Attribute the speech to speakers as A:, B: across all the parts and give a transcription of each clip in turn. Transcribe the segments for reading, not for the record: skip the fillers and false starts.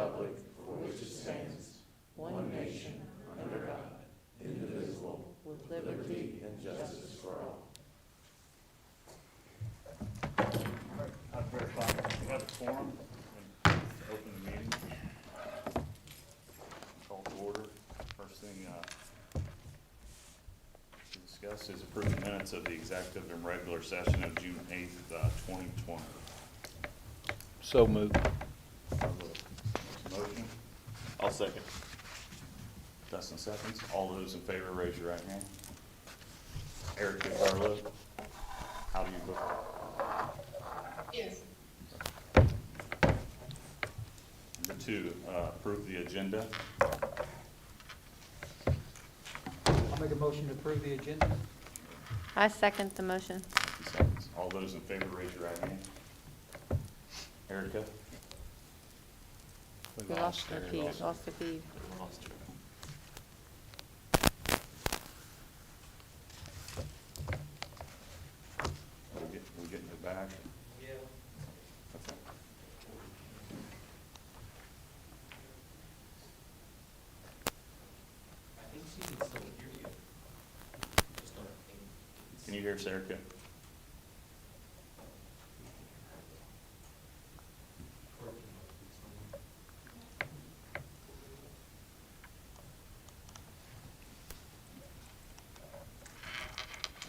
A: republic for which it stands, one nation, under God, indivisible, with liberty and justice for all.
B: I've verified we have a quorum and open the meeting. Call to order. First thing to discuss is approving minutes of the executive and regular session of June 8th, 2020.
C: So moved.
B: Motion.
D: I'll second.
B: Dustin seconds. All those in favor, raise your right hand. Eric DeCarlo, how do you vote?
E: Yes.
B: Number two, approve the agenda.
F: I'll make a motion to approve the agenda.
G: I second the motion.
B: 50 seconds. All those in favor, raise your right hand. Erica?
G: We lost our Pete, lost the Pete.
D: Lost her.
B: We getting it back?
F: Yeah.
B: Okay.
A: I think she can still hear you. Just on her thing.
B: Can you hear us, Erica?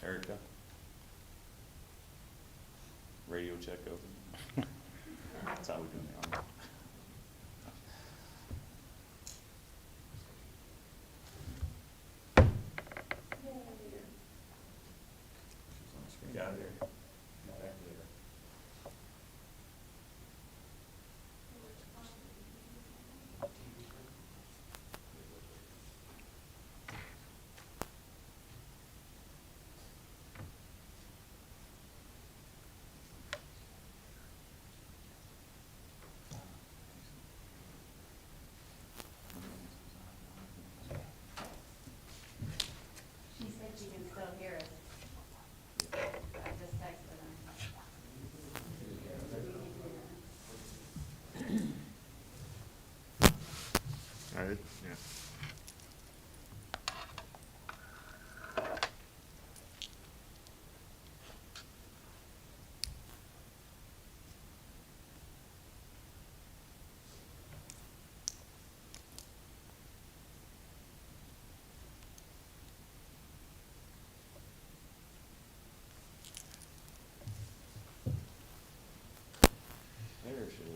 B: Erica? Radio check over. That's how we do it now. Got it. Back there.
E: She said she can still hear us. I just texted her.
B: All right, yeah.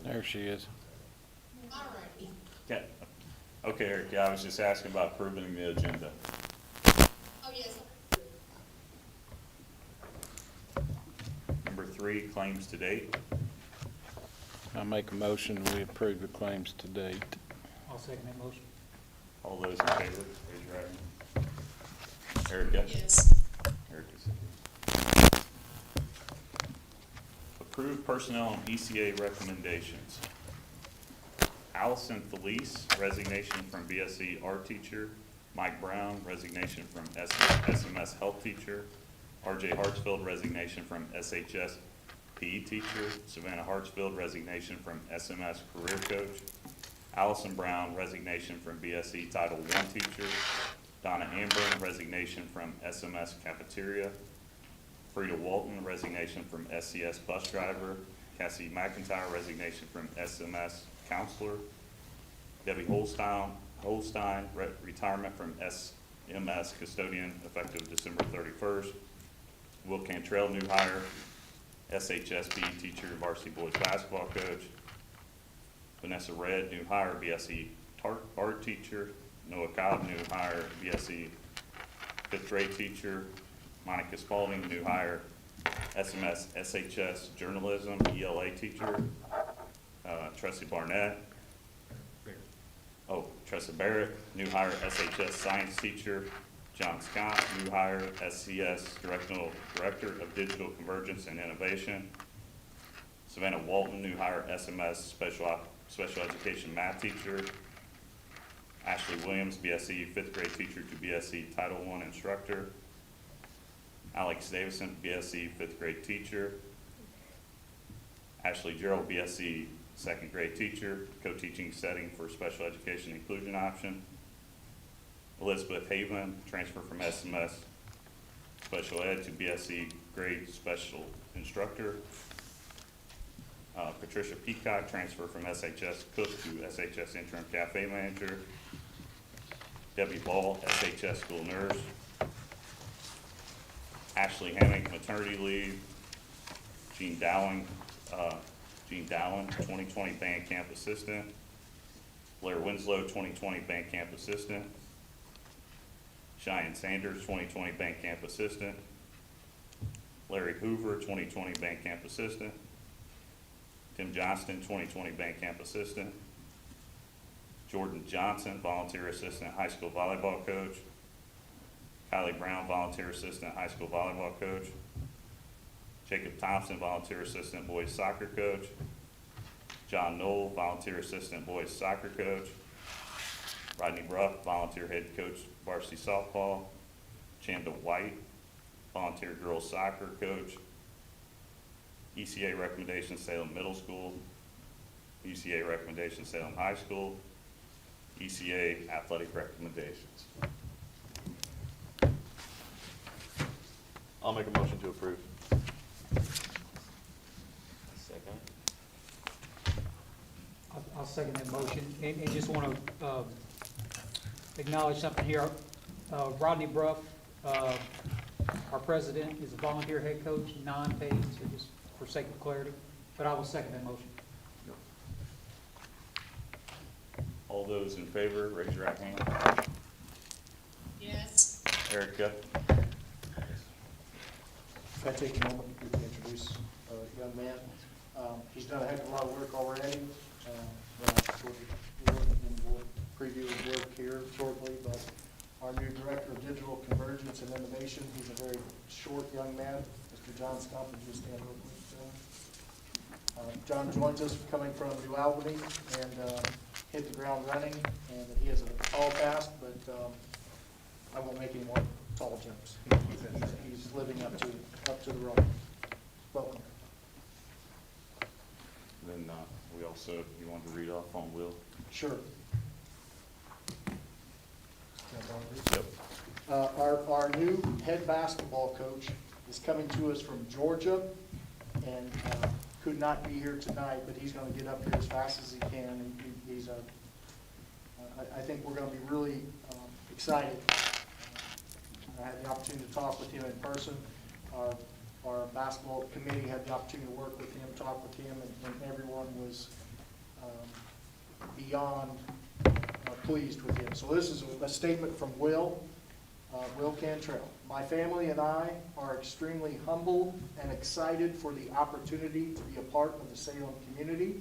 C: There she is.
E: All righty.
B: Okay, okay, Eric, yeah, I was just asking about approving the agenda.
E: Oh, yes.
B: Number three, claims to date.
C: I make a motion, we approve the claims to date.
F: I'll second that motion.
B: All those in favor, raise your right hand. Erica?
E: Yes.
B: Erica's. Approve personnel and ECA recommendations. Allison Felice, resignation from BSc art teacher. Mike Brown, resignation from SMS health teacher. RJ Hartsfield, resignation from SHS PE teacher. Savannah Hartsfield, resignation from SMS career coach. Allison Brown, resignation from BSc Title I teacher. Donna Amburn, resignation from SMS cafeteria. Frida Walton, resignation from SCS bus driver. Cassie McIntyre, resignation from SMS counselor. Debbie Holstein, retirement from SMS custodian effective December 31st. Will Cantrell, new hire, SHS PE teacher, varsity boys basketball coach. Vanessa Red, new hire, BSc art teacher. Noah Cobb, new hire, BSc 5th grade teacher. Monica Spalding, new hire, SMS SHS journalism, ELA teacher. Tressie Barnett. Tressa Barrett, new hire, SHS science teacher. John Scott, new hire, SCS director of digital convergence and innovation. Savannah Walton, new hire, SMS special education math teacher. Ashley Williams, BSc 5th grade teacher to BSc Title I instructor. Alex Davison, BSc 5th grade teacher. Ashley Gerald, BSc second grade teacher, co-teaching setting for special education inclusion option. Elizabeth Haven, transfer from SMS special ed to BSC grade special instructor. Patricia Peacock, transfer from SHS cook to SHS interim cafe manager. Debbie Ball, SHS school nurse. Ashley Hammock, maternity leave. Jean Dowling, 2020 band camp assistant. Blair Winslow, 2020 band camp assistant. Cheyenne Sanders, 2020 band camp assistant. Larry Hoover, 2020 band camp assistant. Tim Johnston, 2020 band camp assistant. Jordan Johnson, volunteer assistant, high school volleyball coach. Kylie Brown, volunteer assistant, high school volleyball coach. Jacob Thompson, volunteer assistant, boys soccer coach. John Knoll, volunteer assistant, boys soccer coach. Rodney Ruff, volunteer head coach, varsity softball. Chanda White, volunteer girls soccer coach. ECA recommendation, Salem Middle School. ECA recommendation, Salem High School. ECA athletic recommendations.
D: I'll make a motion to approve. Second.
F: I'll second that motion, and just want to acknowledge something here. Rodney Bruff, our president, is a volunteer head coach, non-paid, so just for sake of clarity, but I will second that motion.
B: All those in favor, raise your right hand.
H: Yes.
B: Erica?
I: Can I take a moment to introduce a young man? He's done a heck of a lot of work already. We'll preview his work here shortly, but our new Director of Digital Convergence and Innovation, he's a very short young man. Mr. John Scott, would you stand real quick? John joins us coming from New Albany and hit the ground running, and he has a tall task, but I won't make any more tall jumps. He's living up to the role. Welcome.
B: Then we also, you want to read off on Will?
I: Sure.
B: Yep.
I: Our new head basketball coach is coming to us from Georgia, and could not be here tonight, but he's going to get up here as fast as he can. And he's I think we're going to be really excited. I had the opportunity to talk with him in person. Our basketball committee had the opportunity to work with him, talk with him, and everyone was beyond pleased with him. So this is a statement from Will Cantrell. My family and I are extremely humbled and excited for the opportunity to be a part of the Salem community.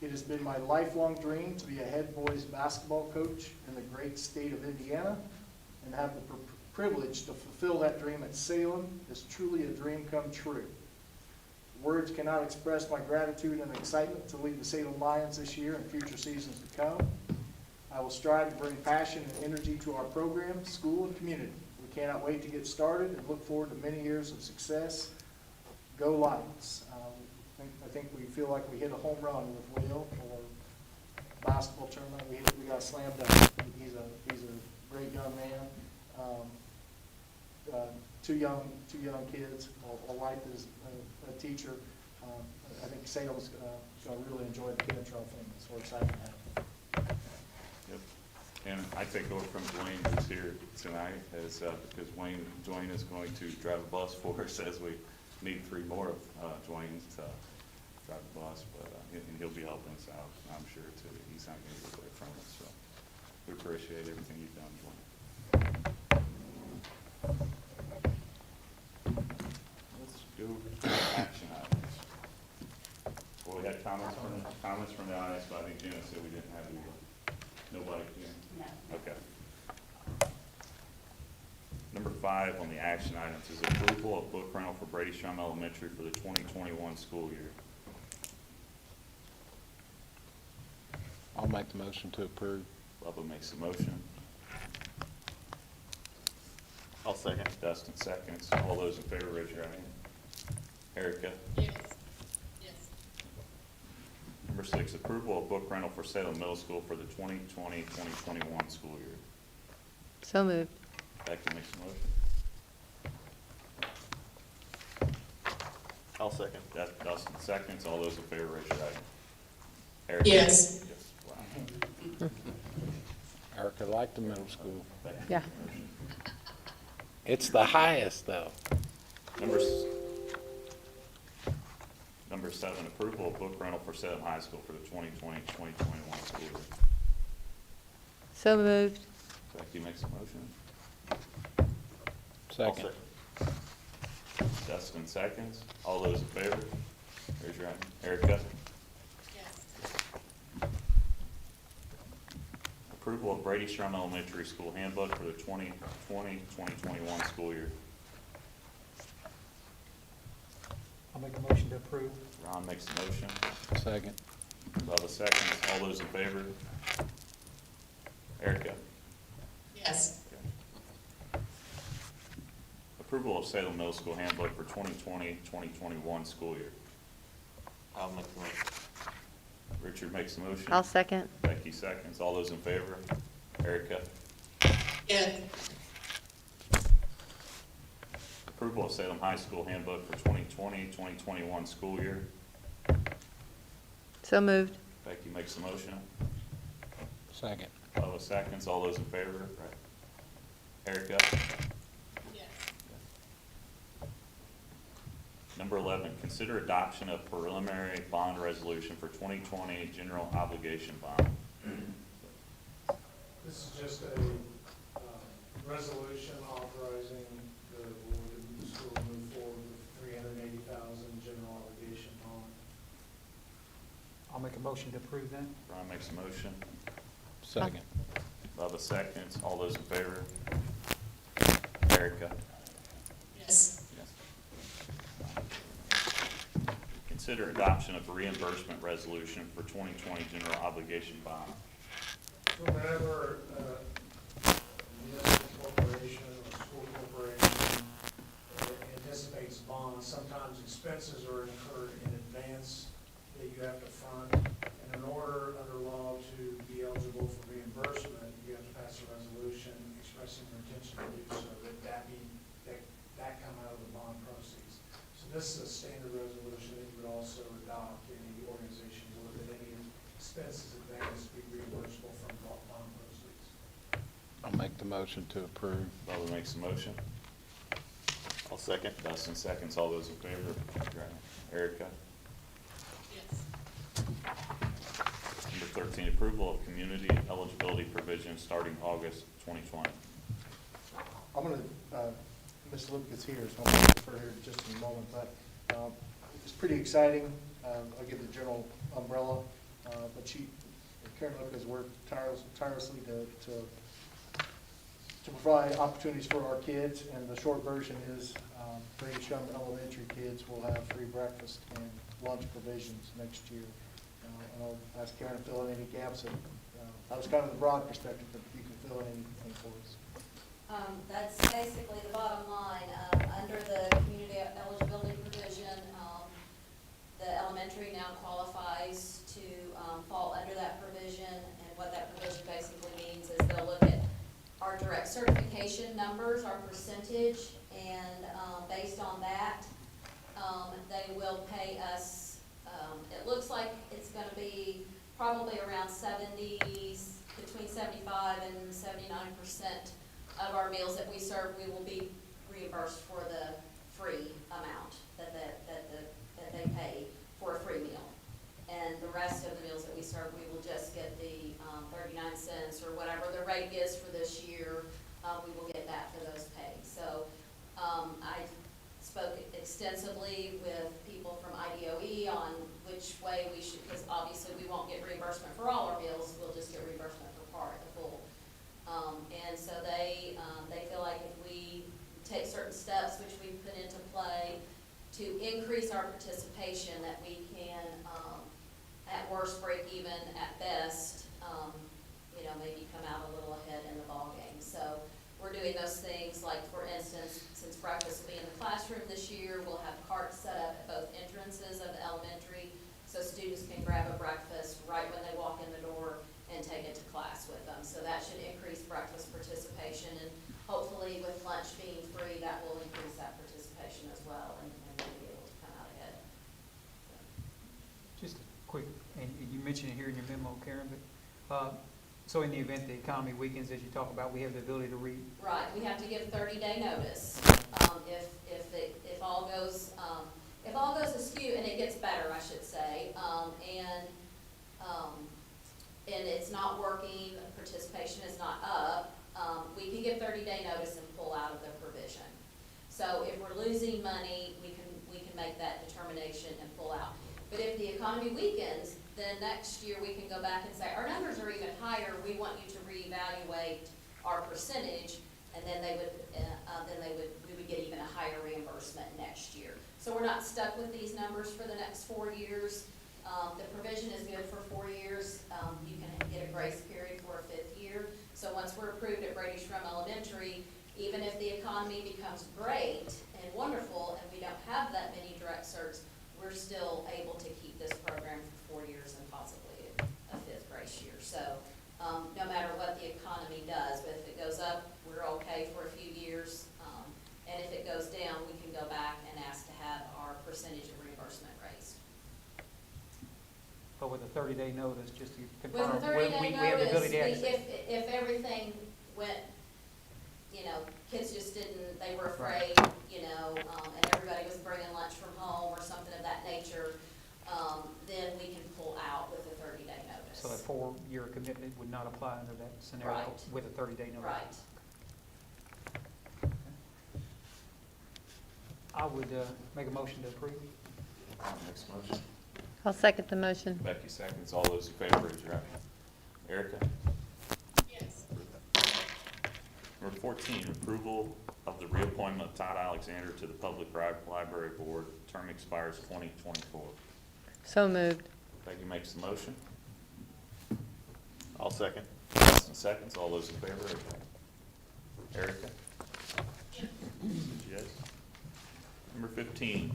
I: It has been my lifelong dream to be a head boys basketball coach in the great state of Indiana, and have the privilege to fulfill that dream at Salem is truly a dream come true. Words cannot express my gratitude and excitement to lead the Salem Lions this year and future seasons to come. I will strive to bring passion and energy to our program, school, and community. We cannot wait to get started and look forward to many years of success. Go Lions. I think we feel like we hit a home run with Will for basketball tournament. We got slammed up. He's a great young man. Two young kids. A wife is a teacher. I think Salem's going to really enjoy the Cantrell thing. So we're excited to have him.
B: Yep. And I take over from Dwayne, who's here tonight, because Dwayne is going to drive a bus for us, as we need 3 more of Dwayne's to drive the bus, but and he'll be helping us out, I'm sure, too. He's not going to get away from us, so we appreciate everything you've done, Dwayne. Let's go to action items. Well, we had comments from the audience, but I think Gina said we didn't have any. Nobody here?
E: No.
B: Okay. Number 5 on the action items is approval of book rental for Brady Strum Elementary for the 2021 school year.
C: I'll make the motion to approve.
B: Bubba makes the motion.
D: I'll second.
B: Dustin seconds. All those in favor, raise your hand. Erica?
H: Yes. Yes.
B: Number 6, approval of book rental for Salem Middle School for the 2020-2021 school year.
G: So moved.
B: Becky makes a motion.
D: I'll second.
B: Dustin seconds. All those in favor, raise your right hand. Eric?
A: Yes.
B: Yes. Wow.
C: Erica liked the middle school.
B: Becky makes
G: Yeah.
B: a motion.
C: It's the highest, though.
B: Number 7, approval of book rental for Salem High School for the 2020-2021 school year.
G: So moved.
B: Becky makes a motion.
D: I'll
C: Second.
B: Dustin seconds. All those in favor, raise your hand. Erica?
A: Yes.
B: Approval of Brady Strum Elementary School handbook for the 2020-2021 school year.
F: I'll make a motion to approve.
B: Ron makes the motion.
C: Second.
B: Bubba seconds. All those in favor? Erica?
A: Yes.
B: Approval of Salem Middle School handbook for 2020-2021 school year.
D: I'll make the motion.
B: Richard makes the motion.
G: I'll second.
B: Becky seconds. All those in favor? Erica?
A: Yes.
B: Approval of Salem High School handbook for 2020-2021 school year.
G: So moved.
B: Becky makes the motion.
C: Second.
B: Bubba seconds. All those in favor? Erica?
A: Yes.
B: Number 11, consider adoption of preliminary bond resolution for 2020 general obligation bond.
H: This is just a resolution authorizing the board of the school to move forward with $380,000 general obligation bond.
F: I'll make a motion to approve that.
B: Ron makes a motion.
C: Second.
B: Bubba seconds. All those in favor? Erica?
A: Yes.
B: Yes. Consider adoption of reimbursement resolution for 2020 general obligation bond.
H: So whenever municipal corporation or school corporation anticipates bonds, sometimes expenses are incurred in advance that you have to fund. And in order, under law, to be eligible for reimbursement, you have to pass a resolution expressing your intention to do so, that come out of the bond proceeds. So this is a standard resolution that you would also adopt in the organization, or that any expenses advanced be reimbursable from bond proceeds.
C: I'll make the motion to approve.
B: Bubba makes the motion.
D: I'll second.
B: Dustin seconds. All those in favor? Erica?
A: Yes.
B: Number 13, approval of community eligibility provisions starting August 2020.
I: I'm going to, Ms. Lipka's here, so I'm going to defer here just in a moment, but it's pretty exciting. I'll give the general umbrella, but Karen Lipka's worked tirelessly to provide opportunities for our kids, and the short version is Brady Strum Elementary kids will have free breakfast and lunch provisions next year. And I'll ask Karen to fill in any gaps. That was kind of the broad perspective, but you can fill in anything for us.
E: That's basically the bottom line. Under the community eligibility provision, the elementary now qualifies to fall under that provision. And what that provision basically means is they'll look at our direct certification numbers, our percentage, and based on that, they will pay us, it looks like it's going to be probably around between 75 and 79% of our meals that we serve, we will be reimbursed for the free amount that they pay for a free meal. And the rest of the meals that we serve, we will just get the 39 cents or whatever the rate is for this year. We will get that for those paid. So I spoke extensively with people from IDOE on which way we should, because obviously we won't get reimbursement for all our meals, we'll just get reimbursement for part, the full. And so they feel like if we take certain steps, which we put into play, to increase our participation, that we can, at worst, break even, at best, maybe come out a little ahead in the ballgame. So we're doing those things, like, for instance, since breakfast will be in the classroom this year, we'll have carts set up at both entrances of the elementary, so students can grab a breakfast
F: Jim or Karen, but, so in the event the economy weakens, as you talk about, we have the ability to
E: Right, we have to give 30-day notice. If all goes askew, and it gets better, I should say, and it's not working, participation is not up, we can give 30-day notice and pull out of the provision. So if we're losing money, we can make that determination and pull out. But if the economy weakens, then next year we can go back and say, our numbers are even higher, we want you to reevaluate our percentage, and then we would get even a higher reimbursement next year. So we're not stuck with these numbers for the next 4 years. The provision is good for 4 years. You can get a grace period for a 5th year. So once we're approved at Brady Shrum Elementary, even if the economy becomes great and wonderful and we don't have that many direct certs, we're still able to keep this program for 4 years and possibly a 5th grace year. So no matter what the economy does, but if it goes up, we're okay for a few years. And if it goes down, we can go back and ask to have our percentage of reimbursement raised.
F: But with a 30-day notice, just to
E: With
F: confirm,
E: a 30-day
F: we have the
E: notice,
F: ability to access.
E: if everything went, kids just didn't, they were afraid, and everybody was bringing lunch from home or something of that nature, then we can pull out with a 30-day notice.
F: So a 4-year commitment would not apply under that scenario
E: Right.
F: with a 30-day notice?
E: Right.
F: I would make a motion to approve.
B: Next motion.
G: I'll second the motion.
B: Becky seconds. All those in favor, raise your right hand. Erica?
E: Yes.
B: Number 14, approval of the reappointment of Todd Alexander to the Public Library Board. Term expires 2024.
G: So moved.
B: Becky makes the motion.
D: I'll second.
B: Justin seconds. All those in favor, raise your hand. Erica? Yes. Number 15,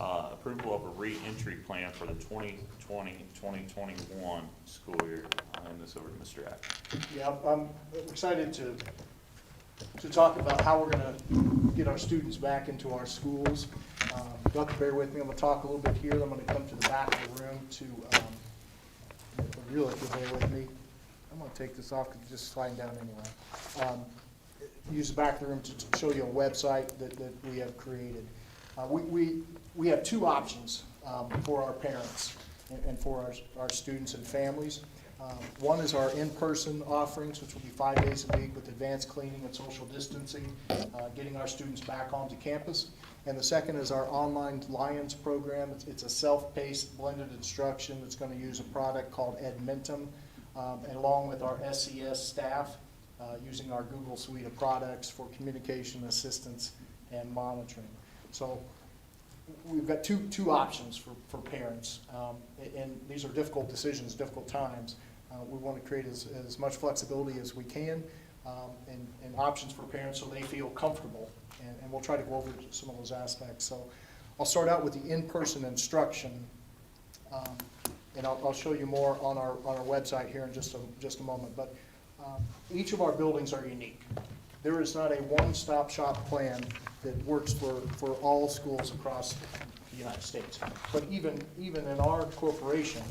B: approval of a re-entry plan for the 2020-2021 school year. I'll hand this over to Mr. Atkins.
I: Yeah, I'm excited to talk about how we're going to get our students back into our schools. You'll have to bear with me. I'm going to talk a little bit here. I'm going to come to the back of the room to, really, if you'll bear with me. I'm going to take this off because it's just sliding down anyway. Use the back of the room to show you a website that we have created. We have 2 options for our parents and for our students and families. One is our in-person offerings, which will be 5 days a week with advanced cleaning and social distancing, getting our students back onto campus. And the second is our online Lions program. It's a self-paced blended instruction that's going to use a product called Edmentum, and along with our SCS staff, using our Google suite of products for communication assistance and monitoring. So we've got two options for parents, and these are difficult decisions, difficult times. We want to create as much flexibility as we can, and options for parents so they feel comfortable, and we'll try to go over some of those aspects. So I'll start out with the in-person instruction, and I'll show you more on our website here in just a moment. But each of our buildings are unique. There is not a one-stop shop plan that works for all schools across the United States. But even in our corporation,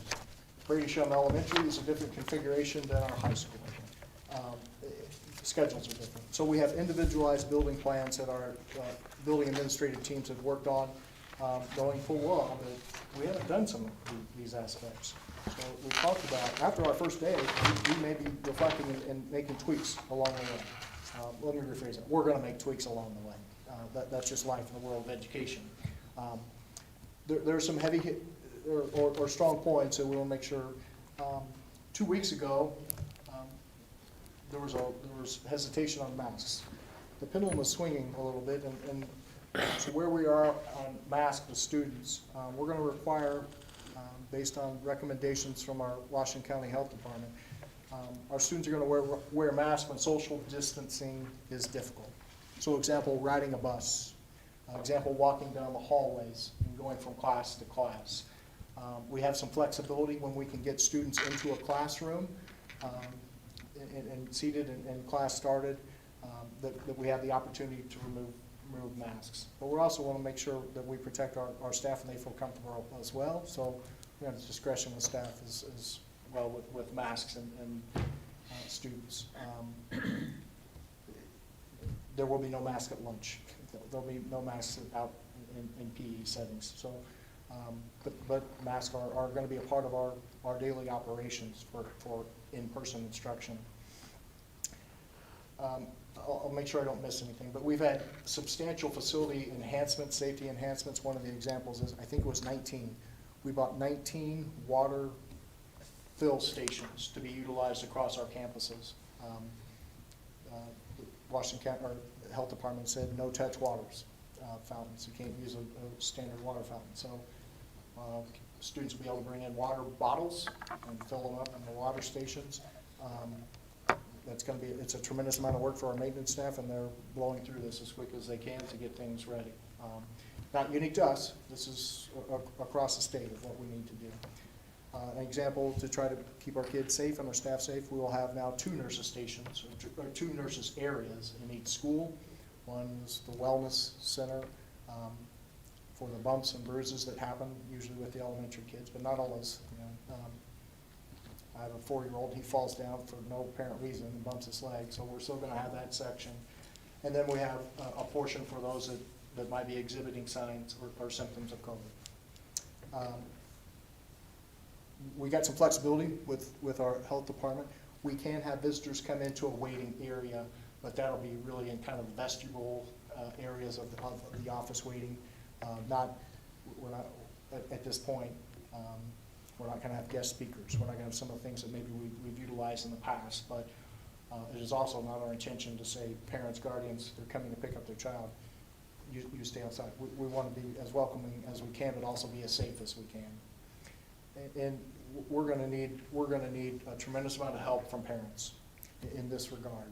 I: Brady Shrum Elementary is a different configuration than our high school. Schedules are different. So we have individualized building plans that our building administrative teams have worked on, knowing full well that we haven't done some of these aspects. So we talked about, after our first day, we may be reflecting and making tweaks along the way. Let me rephrase that. We're going to make tweaks along the way. That's just life in the world of education. There are some heavy hit or strong points that we will make sure. 2 weeks ago, there was hesitation on masks. The pendulum was swinging a little bit, and so where we are on masks with students, we're going to require, based on recommendations from our Washington County Health Department, our students are going to wear masks when social distancing is difficult. So example, riding a bus. Example, walking down the hallways and going from class to class. We have some flexibility when we can get students into a classroom and seated and class started, that we have the opportunity to remove masks. But we also want to make sure that we protect our staff and they feel comfortable as well. So we have the discretion with staff is well, with masks and students. There will be no mask at lunch. There'll be no masks out in PE settings. So, but masks are going to be a part of our daily operations for in-person instruction. I'll make sure I don't miss anything, but we've had substantial facility enhancements, safety enhancements. One of the examples is, I think it was 19. We bought 19 water fill stations to be utilized across our campuses. Washington County, or Health Department said no touch waters, fountains. You can't use a standard water fountain. So students will be able to bring in water bottles and fill them up in the water stations. That's going to be, it's a tremendous amount of work for our maintenance staff, and they're blowing through this as quick as they can to get things ready. Not unique to us. This is across the state of what we need to do. An example to try to keep our kids safe and our staff safe, we will have now 2 nurses stations, or 2 nurses areas in each school. One is the wellness center for the bumps and bruises that happen usually with the elementary kids, but not always. I have a 4-year-old, he falls down for no apparent reason and bumps his leg, so we're still going to have that section. And then we have a portion for those that might be exhibiting signs or symptoms of COVID. We got some flexibility with our health department. We can have visitors come into a waiting area, but that'll be really in kind of vestibule areas of the office waiting. We're not at this point. We're not going to have guest speakers. We're not going to have some of the things that maybe we've utilized in the past, but it is also not our intention to say parents, guardians, they're coming to pick up their child, you stay outside. We want to be as welcoming as we can, but also be as safe as we can. And we're going to need a tremendous amount of help from parents in this regard.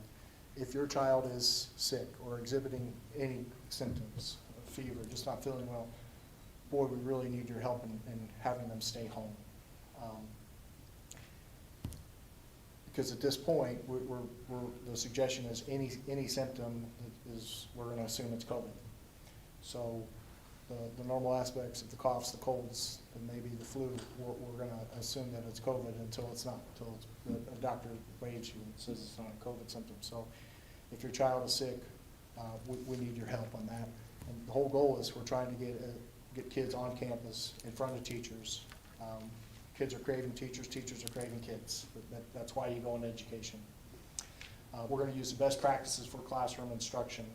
I: If your child is sick or exhibiting any symptoms, a fever, just not feeling well, boy, we really need your help in having them stay home. Because at this point, the suggestion is any symptom is, we're going to assume it's COVID. So the normal aspects of the coughs, the colds, and maybe the flu, we're going to assume that it's COVID until it's not, until a doctor waves you and says it's not a COVID symptom. So if your child is sick, we need your help on that. And the whole goal is we're trying to get kids on campus in front of teachers. Kids are craving teachers, teachers are craving kids. That's why you go into education. We're going to use the best practices for classroom instruction.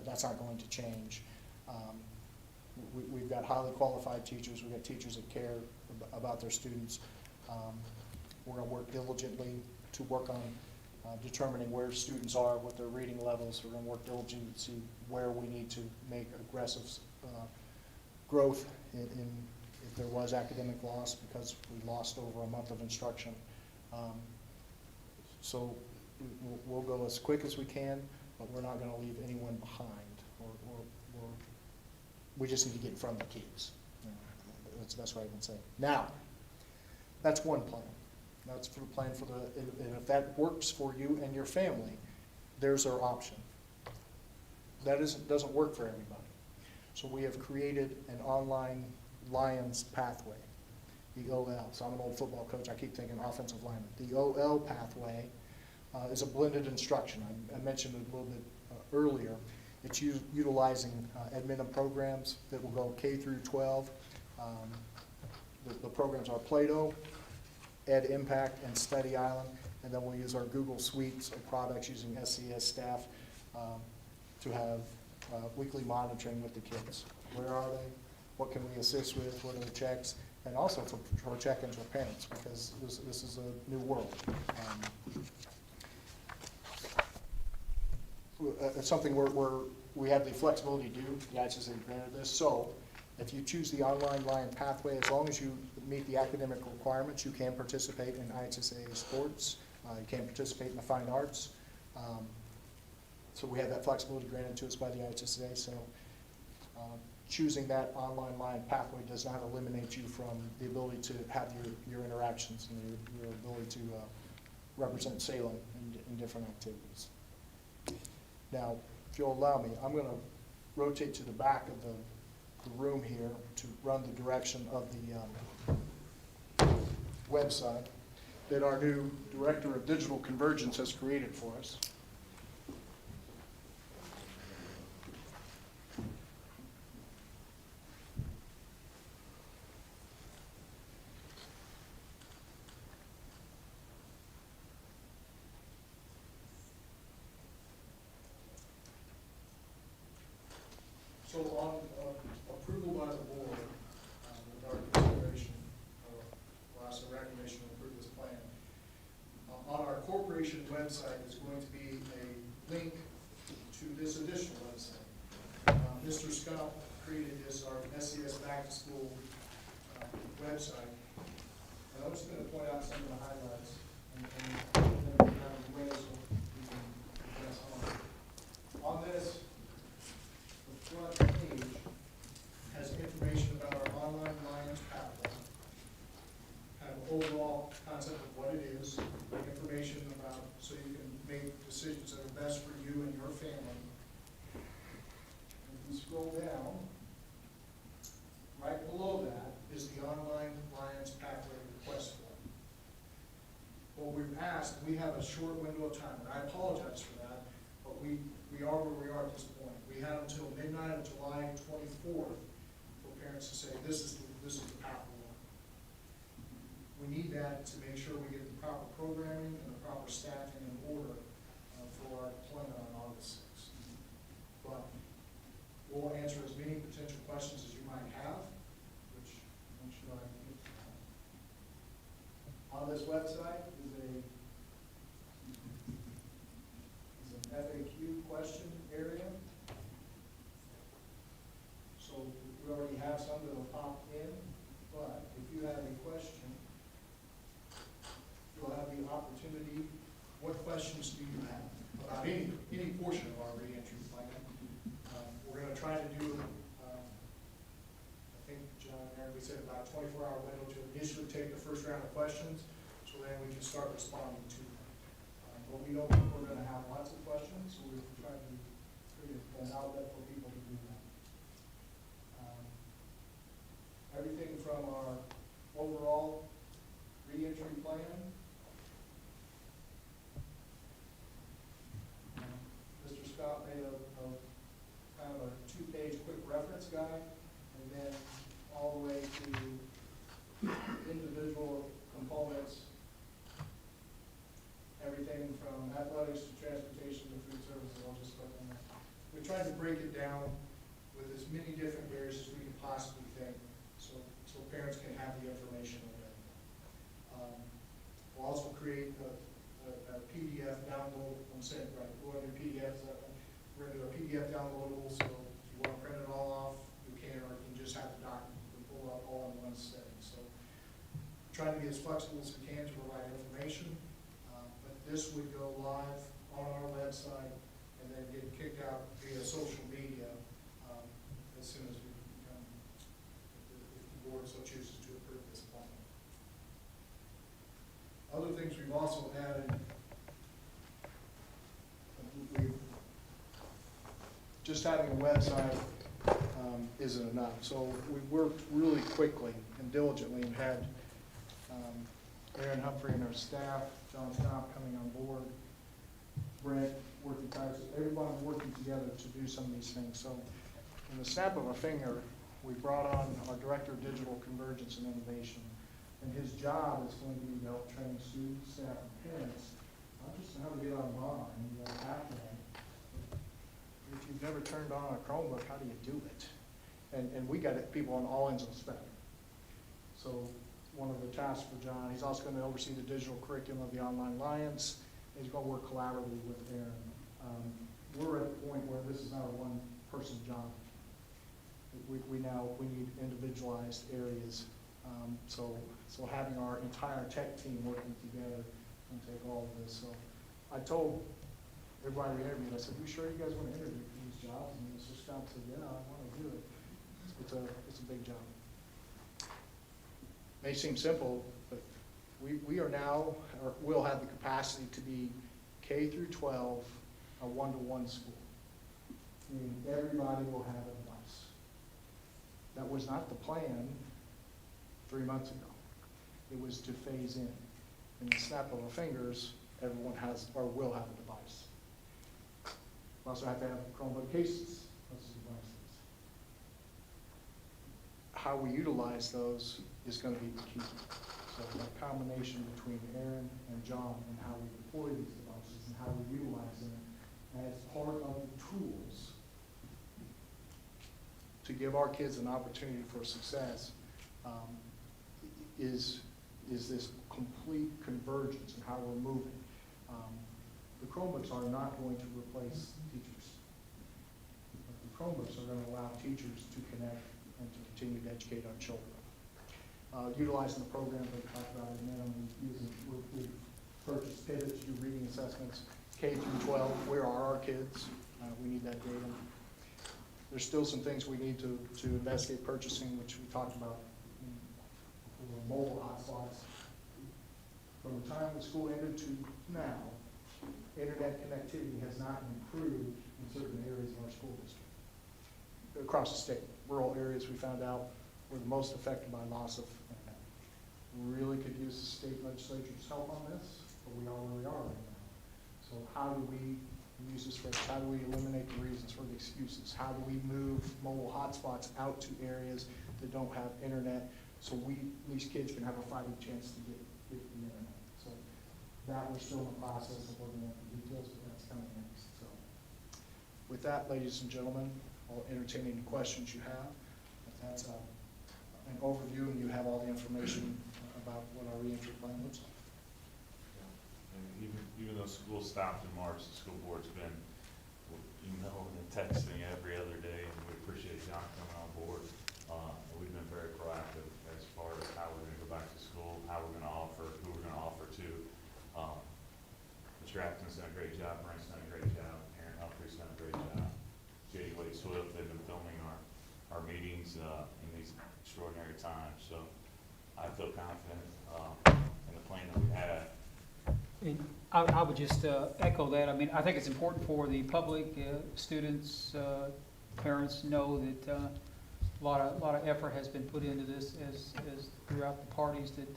I: That's not going to change. We've got highly qualified teachers. We've got teachers that care about their students. We're going to work diligently to work on determining where students are, what their reading levels. We're going to work diligently to see where we need to make aggressive growth in if there was academic loss, because we lost over a month of instruction. So we'll go as quick as we can, but we're not going to leave anyone behind. We just need to get in front of the kids. That's the best way I can say. Now, that's one plan. That's for the plan for and if that works for you and your family, there's our option. That doesn't work for everybody. So we have created an online Lions pathway, the OL. So I'm an old football coach. I keep thinking offensive lineman. The OL pathway is a blended instruction. I mentioned it a little bit earlier. It's utilizing admin programs that will go K through 12. The programs are Plato, Ed Impact, and Study Island, and then we'll use our Google suites of products using SCS staff to have weekly monitoring with the kids. Where are they? What can we assist with? What are the checks? And also for check-ins with parents, because this is a new world. It's something we have the flexibility to do. The IHSA granted this. So if you choose the online Lion pathway, as long as you meet the academic requirements, you can participate in IHSA sports. You can participate in the fine arts. So we have that flexibility granted to us by the IHSA. So choosing that online Lion pathway does not eliminate you from the ability to have your interactions and your ability to represent Salem in different activities. Now, if you'll allow me, I'm going to rotate to the back of the room here to run the direction of the website. that our new Director of Digital Convergence has created for us. So on approval by the board, with our consideration, or last recognition to approve this plan, on our corporation website is going to be a link to this additional website. Mr. Scott created this, our SCS Back to School website. And I'm just going to point out some of the highlights and then we have a way so we can press on. On this, the front page has information about our online Lions platform, kind of overall concept of what it is, information about so you can make decisions that are best for you and your family. If you scroll down, right below that is the online Lions pathway request form. What we've asked, we have a short window of time, and I apologize for that, but we are where we are at this point. We have until midnight of July 24th for parents to say, this is the path forward. We need that to make sure we get the proper programming and the proper staffing in order for our deployment on August 6th. But we'll answer as many potential questions as you might have, which I'm sure I can get to that. On this website is an FAQ question area. So we already have some that will pop in, but if you have a question, you'll have the opportunity. What questions do you have about any portion of our reentry plan? We're going to try to do, I think, John and Aaron, we said about a 24-hour window to initially take the first round of questions, so then we can start responding to them. But we know people are going to have lots of questions, so we're trying to create an outlet for people to do that. Everything from our overall reentry plan. Mr. Scott made a kind of a 2-page quick reference guide, and then all the way to individual components, everything from athletics to transportation to food services. I'll just click on that. We tried to break it down with as many different areas as we could possibly think, so parents can have the information available. We'll also create a PDF download. I'm saying, right, we're going to do PDFs. We're going to do a PDF downloadable, so if you want to print it all off, you can, or you can just have the document and pull it up all in one setting. So trying to be as flexible as we can to provide information. But this would go live on our website and then get kicked out via social media as soon as we if the board so chooses to approve this plan. Other things we've also added, just having a website isn't enough. So we worked really quickly and diligently and had Aaron Humphrey and our staff, John Stomp coming on board, Brent working tight, everyone working together to do some of these things. So in the snap of a finger, we brought on our Director of Digital Convergence and Innovation. And his job is going to be to help train students, staff, and parents, not just how to get online, you have to. If you've never turned on a Chromebook, how do you do it? And we got people on all ends of the spectrum. So one of the tasks for John, he's also going to oversee the digital curriculum of the Online Alliance. He's going to work collaboratively with Aaron. We're at the point where this is not a one-person job. We need individualized areas. So having our entire tech team working together and take all of this. So I told everybody we interviewed, I said, "You sure you guys want to interview for these jobs?" And Mr. Scott said, "Yeah, I want to do it." It's a big job. May seem simple, but we are now, or will have the capacity to be K through 12, a one-to-one school. Meaning everybody will have a device. That was not the plan 3 months ago. It was to phase in. in the snap of our fingers, everyone has or will have a device. We also have to have Chromebook cases, those devices. How we utilize those is going to be the key. So that combination between Aaron and John and how we deploy these devices and how we utilize them as part of the tools to give our kids an opportunity for success is this complete convergence in how we're moving. The Chromebooks are not going to replace teachers. The Chromebooks are going to allow teachers to connect and to continue to educate our children. Utilizing the program that we talked about, and then we've purchased Pivot to do reading assessments, K through 12. Where are our kids? We need that data. There's still some things we need to investigate purchasing, which we talked about for mobile hotspots. From the time the school ended to now, internet connectivity has not improved in certain areas of our school district. Across the state, rural areas we found out were the most affected by loss of internet. We really could use the state legislature's help on this, but we are where we are right now. So how do we use this phrase? How do we eliminate the reasons for the excuses? How do we move mobile hotspots out to areas that don't have internet so these kids can have a fighting chance to get the internet? So that we're still in the process of working out the details, but that's coming next. So with that, ladies and gentlemen, I'll entertain any questions you have. If that's an overview and you have all the information about what our reentry plan looks like.
B: And even though school stopped in March, the school board's been emailing and texting every other day, and we appreciate John coming on board. We've been very proactive as far as how we're going to go back to school, how we're going to offer, who we're going to offer to. Mr. Acton's done a great job, Brian's done a great job, Aaron Humphrey's done a great job. J.D. Wade Swift, they've been filming our meetings in these extraordinary times. So I feel confident in the plan that we have.
F: And I would just echo that. I mean, I think it's important for the public, students, parents know that a lot of effort has been put into this as throughout the parties that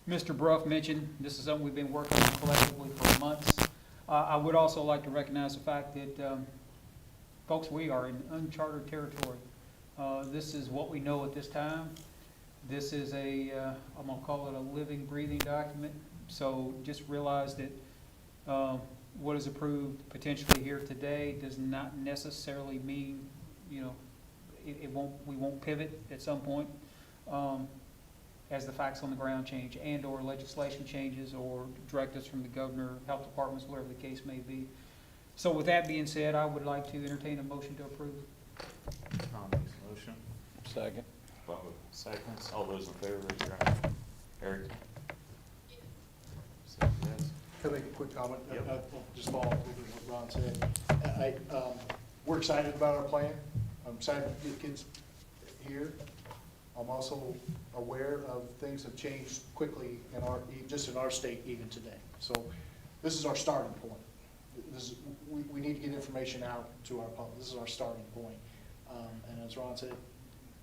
F: Mr. Bruff mentioned. This is something we've been working on collectively for months. I would also like to recognize the fact that, folks, we are in uncharted territory. This is what we know at this time. This is I'm gonna call it a living, breathing document. So just realize that what is approved potentially here today does not necessarily mean, you know, we won't pivot at some point as the facts on the ground change and or legislation changes or directives from the governor, health departments, whatever the case may be. So with that being said, I would like to entertain a motion to approve.
B: Tom makes a motion.
C: Second.
B: Bubba seconds. All those in favor, raise your hand. Eric? Say yes.
I: Can I make a quick comment?
B: Yep.
I: I'll just follow up with what Ron said. We're excited about our plan. I'm excited to get kids here. I'm also aware of things have changed quickly just in our state even today. So this is our starting point. We need to get information out to our public. This is our starting point. And as Ron said,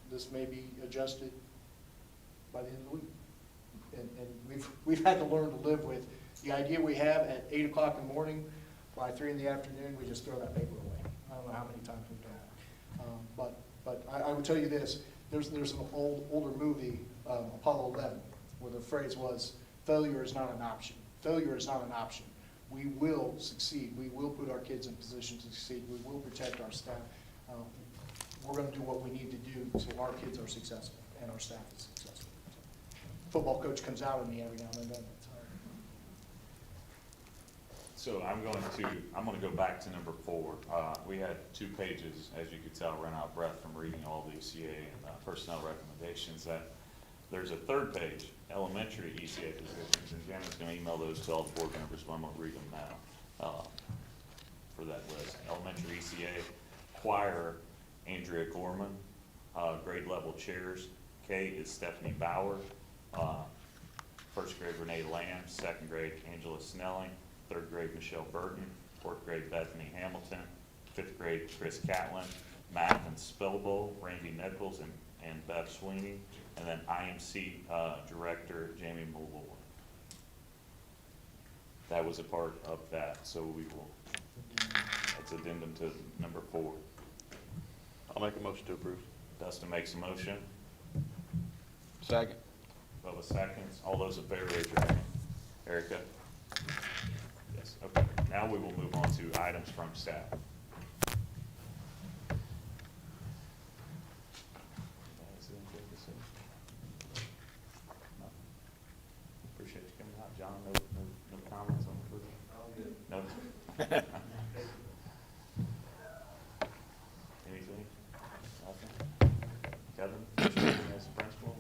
I: this may be adjusted by the end of the week. And we've had to learn to live with the idea we have at 8 o'clock in the morning. By 3 in the afternoon, we just throw that paper away. I don't know how many times we've done that. But I would tell you this, there's an older movie, Apollo 11, where the phrase was, failure is not an option. Failure is not an option. We will succeed. We will put our kids in position to succeed. We will protect our staff. We're going to do what we need to do so our kids are successful and our staff is successful. Football coach comes out in me every now and then, doesn't it?
B: So I'm going to go back to number 4. We had 2 pages, as you could tell, run out of breath from reading all the ECA and personnel recommendations. There's a 3rd page, elementary ECA positions, and Jen is going to email those to all the board members, but I'm going to read them now for that list. Elementary ECA, choir, Andrea Gorman, grade level chairs. K is Stephanie Bauer, 1st grade Renee Lamb, 2nd grade Angela Snelling, 3rd grade Michelle Burton, 4th grade Bethany Hamilton, 5th grade Chris Catlin, math and spell bowl Randy Nichols and Beth Sweeney, and then IMC director Jamie Mulvore. that was a part of that, so we will, that's addendum to number 4.
D: I'll make a motion to approve.
B: Dustin makes a motion,
C: Second.
B: Bubba seconds. All those in favor, raise your hand. Erica? Yes, okay. Now we will move on to items from staff. Appreciate you coming out, John. No comments on the first? No. Anything? Nothing? Kevin, as principal?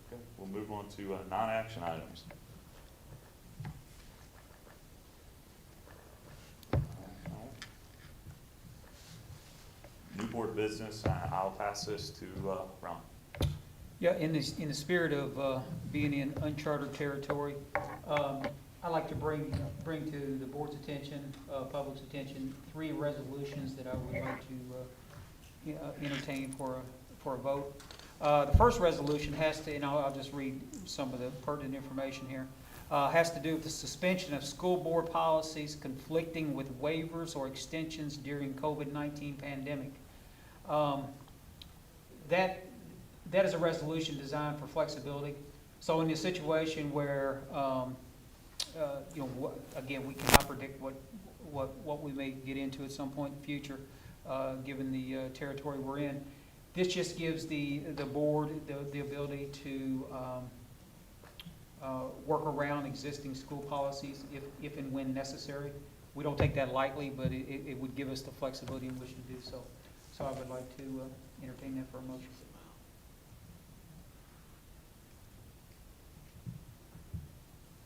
B: Okay, we'll move on to non-action items. New board business, I'll pass this to Ron.
F: Yeah, in the spirit of being in uncharted territory, I'd like to bring to the board's attention, public's attention, 3 resolutions that I would like to entertain for a vote. The first resolution has to, and I'll just read some of the pertinent information here, has to do with the suspension of school board policies conflicting with waivers or extensions during COVID-19 pandemic. That is a resolution designed for flexibility. So in a situation where, again, we cannot predict what we may get into at some point in the future, given the territory we're in. This just gives the board the ability to work around existing school policies if and when necessary. We don't take that lightly, but it would give us the flexibility in which to do so. So I would like to entertain that for a motion.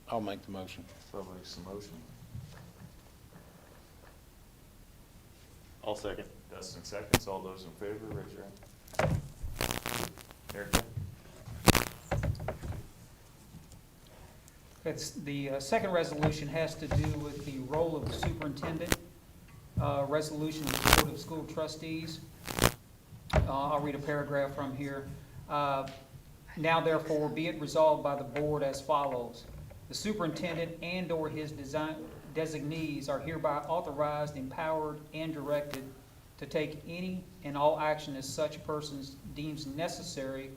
C: I'll make the motion.
B: Bubba makes the motion.
D: I'll second.
B: Dustin seconds. All those in favor, raise your hand. Erica?
F: It's the second resolution has to do with the role of the superintendent. Resolution of the Board of School Trustees. I'll read a paragraph from here. Now therefore be it resolved by the board as follows. The superintendent and/or his designees are hereby authorized, empowered, and directed to take any and all action as such persons deems necessary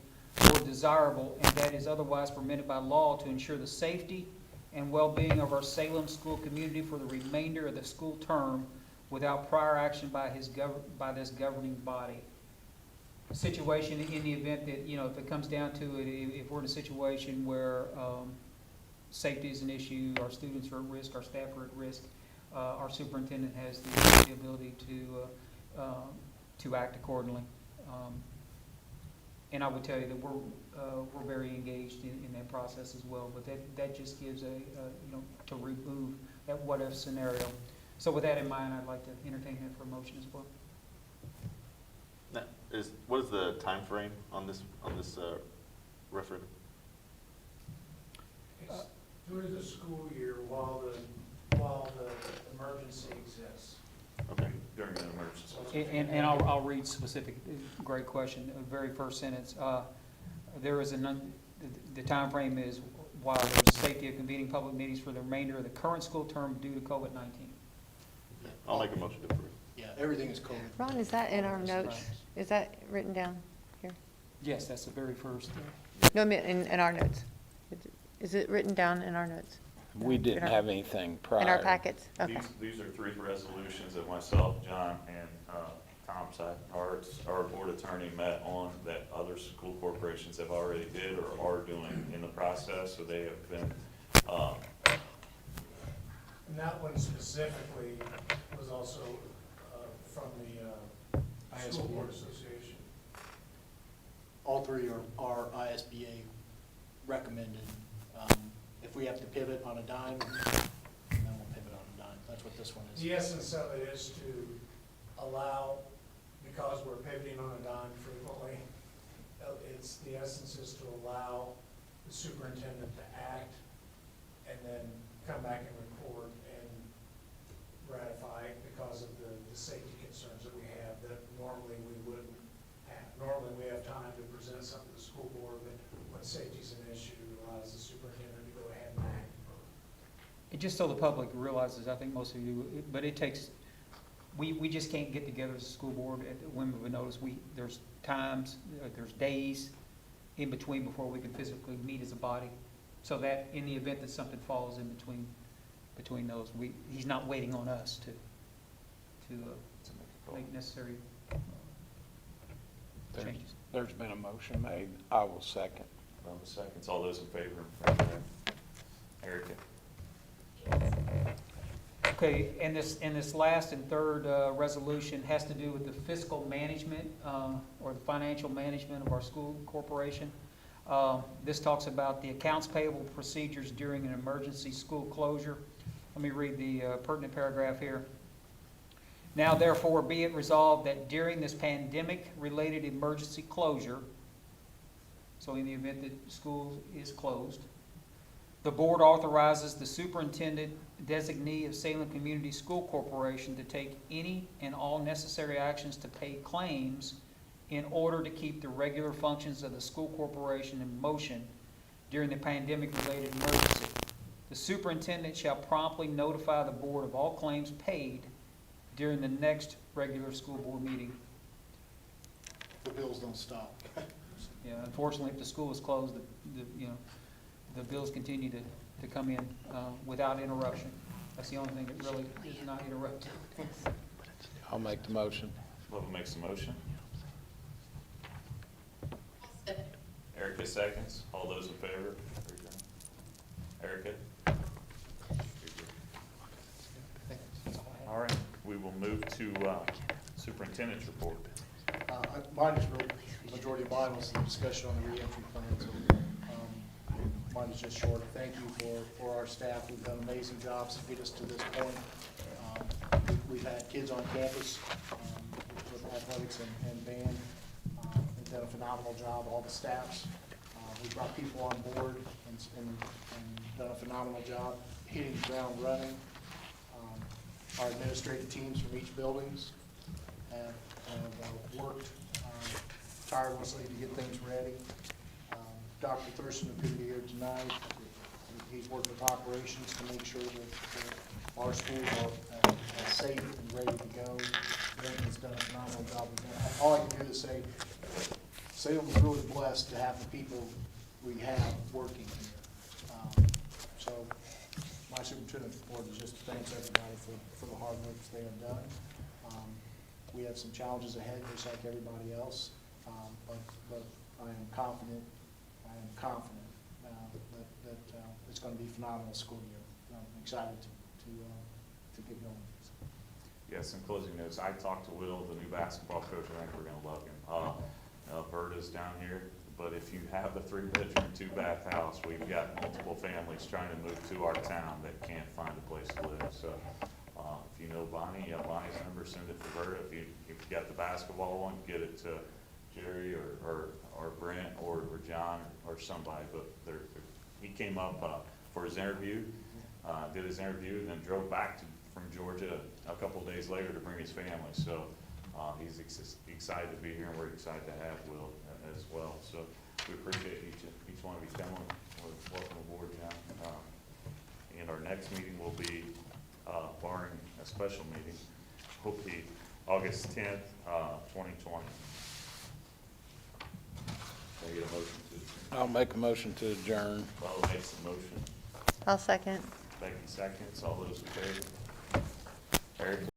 F: or desirable and that is otherwise permitted by law to ensure the safety and well-being of our Salem school community for the remainder of the school term without prior action by this governing body. Situation in the event that, if it comes down to it, if we're in a situation where safety is an issue, our students are at risk, our staff are at risk, our superintendent has the ability to act accordingly. And I would tell you that we're very engaged in that process as well. But that just gives to remove that what-if scenario. So with that in mind, I'd like to entertain that for a motion as well.
D: Now, what is the time frame on this referendum?
H: It's through the school year while the emergency exists.
D: Okay.
B: During an emergency.
F: And I'll read specific, great question, the very first sentence. There is the time frame is while there's safety of convening public meetings for the remainder of the current school term due to COVID-19.
D: I'll make a motion to approve.
I: Yeah, everything is COVID.
G: Ron, is that in our notes? Is that written down here?
F: Yes, that's the very first.
G: No, I mean, in our notes. Is it written down in our notes?
C: We didn't have anything prior.
G: In our packets? Okay.
B: These are 3 resolutions that myself, John, and Tom our board attorney met on that other school corporations have already did or are doing in the process, so they have been.
H: And that one specifically was also from the School Board Association.
I: All 3 are ISBA recommended. If we have to pivot on a dime, then we'll pivot on a dime. That's what this one is.
H: The essence of it is to allow, because we're pivoting on a dime frequently, the essence is to allow the superintendent to act and then come back and report and ratify because of the safety concerns that we have that normally we wouldn't have. Normally we have time to present something to the school board, but when safety's an issue, it allows the superintendent to go ahead and act.
F: just so the public realizes, I think most of you, but it takes, we just can't get together as a school board at the whim of a notice. There's times, there's days in between before we can physically meet as a body. So that in the event that something falls in between those, he's not waiting on us to make necessary changes.
C: There's been a motion made. I will second.
B: Seconds. All those in favor? Erica?
F: Okay, and this last and third resolution has to do with the fiscal management or the financial management of our school corporation. This talks about the accounts payable procedures during an emergency school closure. Let me read the pertinent paragraph here. Now therefore be it resolved that during this pandemic-related emergency closure, so in the event that school is closed, the board authorizes the superintendent designee of Salem Community School Corporation to take any and all necessary actions to pay claims in order to keep the regular functions of the school corporation in motion during the pandemic-related emergency. The superintendent shall promptly notify the board of all claims paid during the next regular school board meeting.
I: The bills don't stop.
F: Yeah, unfortunately, if the school is closed, the bills continue to come in without interruption. That's the only thing that really is not interrupted.
C: I'll make the motion.
B: Lovell makes the motion. Erica seconds. All those in favor? Erica? All right, we will move to superintendent's report.
I: Mine is really, the majority of mine was the discussion on the reentry plan, so mine is just short. Thank you for our staff. We've done amazing jobs to get us to this point. We've had kids on campus with athletics and band. They've done a phenomenal job, all the staffs. We've brought people on board and done a phenomenal job hitting the ground running. Our administrative teams from each buildings have worked tirelessly to get things ready. Dr. Thurston, who couldn't be here tonight, he's worked with operations to make sure that our schools are safe and ready to go. Lincoln's done a phenomenal job with that. All I can do is say, Salem is really blessed to have the people we have working here. So my superintendent report is just to thank everybody for the hard work they have done. We have some challenges ahead, just like everybody else, but I am confident that it's going to be a phenomenal school year. I'm excited to get going.
B: Yes, in closing notes, I talked to Will, the new basketball coach. I think we're going to love him. Berta's down here, but if you have a 3-bedroom, 2-bath house, we've got multiple families trying to move to our town that can't find a place to live. So if you know Bonnie, you have Bonnie's number, send it to Berta. If you got the basketball one, get it to Jerry or Brent or John or somebody. But he came up for his interview, did his interview, and then drove back from Georgia a couple of days later to bring his family. So he's excited to be here, and we're excited to have Will as well. So we appreciate each one of you coming. Welcome aboard, John. And our next meeting will be, barring a special meeting, will be August 10th, 2020. Can I get a motion to adjourn?
C: I'll make a motion to adjourn.
B: Lovell makes the motion.
G: I'll second.
B: Becky seconds. All those in favor? Eric?